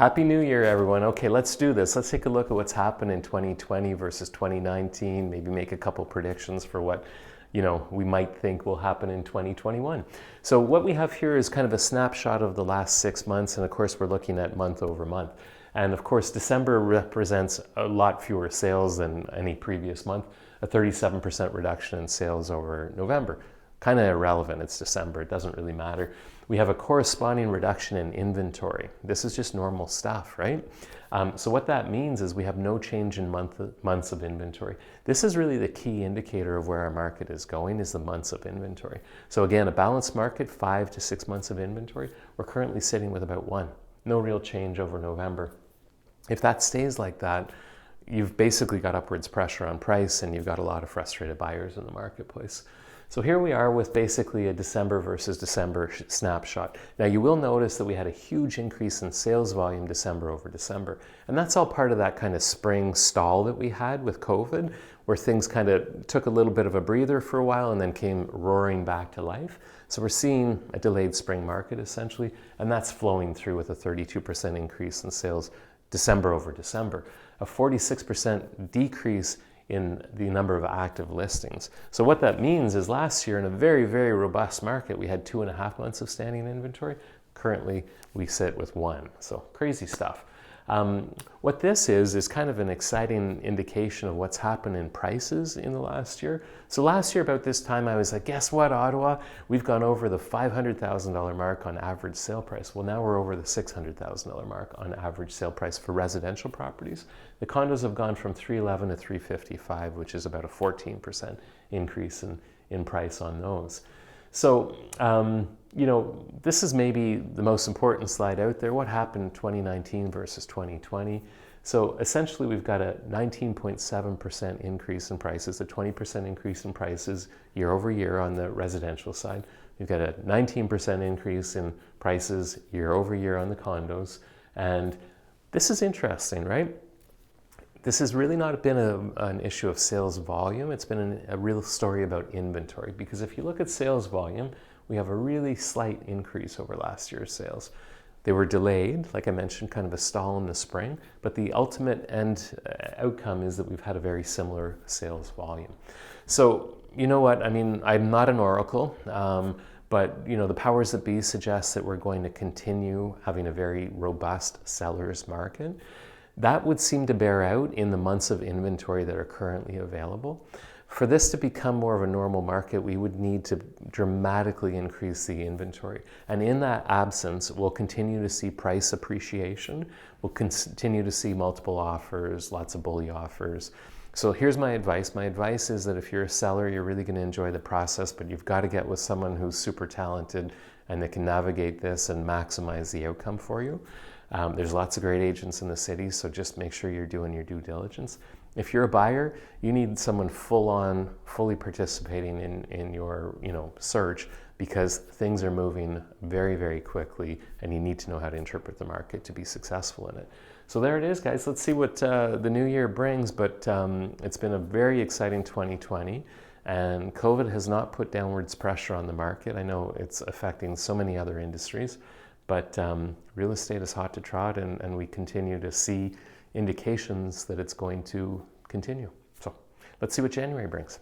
Happy New Year, everyone. Okay, let's do this. Let's take a look at what's happened in 2020 versus 2019, maybe make a couple predictions for what, we might think will happen in 2021. So what we have here is kind of a snapshot of the last 6 months, and of course we're looking at month over month. And of course December represents a lot fewer sales than any previous month, a 37% reduction in sales over November. Kind of irrelevant, it's December, it doesn't really matter. We have a corresponding reduction in inventory. This is just normal stuff, right? So what that means is we have no change in months of inventory. This is really the key indicator of where our market is going, is the months of inventory. So again, a balanced market, 5 to 6 months of inventory. We're currently sitting with about 1. No real change over November. If that stays like that, you've basically got upwards pressure on price and you've got a lot of frustrated buyers in the marketplace. So here we are with basically a December versus December snapshot. Now you will notice that we had a huge increase in sales volume December over December. And that's all part of that kind of spring stall that we had with COVID, where things kind of took a little bit of a breather for a while and then came roaring back to life. So we're seeing a delayed spring market essentially, and that's flowing through with a 32% increase in sales December over December, a 46% decrease in the number of active listings. So what that means is last year in a very, very robust market, we had 2.5 months of standing inventory. Currently, we sit with 1. So crazy stuff. What this is kind of an exciting indication of what's happened in prices in the last year. So last year about this time I was like, guess what, Ottawa? We've gone over the $500,000 mark on average sale price. Well, now we're over the $600,000 mark on average sale price for residential properties. The condos have gone from $311 to $355, which is about a 14% increase in price on those. So, this is maybe the most important slide out there. What happened in 2019 versus 2020? So essentially we've got a 19.7% increase in prices, a 20% increase in prices year over year on the residential side. We've got a 19% increase in prices year over year on the condos. And this is interesting, right? This has really not been an issue of sales volume. It's been a real story about inventory, because if you look at sales volume, we have a really slight increase over last year's sales. They were delayed, like I mentioned, kind of a stall in the spring, but the ultimate end outcome is that we've had a very similar sales volume. So, you know what, I mean, I'm not an oracle, but the powers that be suggest that we're going to continue having a very robust seller's market. That would seem to bear out in the months of inventory that are currently available. For this to become more of a normal market, we would need to dramatically increase the inventory. And in that absence, we'll continue to see price appreciation. We'll continue to see multiple offers, lots of bully offers. So here's my advice. My advice is that if you're a seller, you're really going to enjoy the process, but you've got to get with someone who's super talented and that can navigate this and maximize the outcome for you. There's lots of great agents in the city, so just make sure you're doing your due diligence. If you're a buyer, you need someone fully participating in your search, because things are moving very, very quickly and you need to know how to interpret the market to be successful in it. So there it is, guys. Let's see what the new year brings, but it's been a very exciting 2020. And COVID has not put downwards pressure on the market. I know it's affecting so many other industries, but real estate is hot to trot, and we continue to see indications that it's going to continue. So let's see what January brings.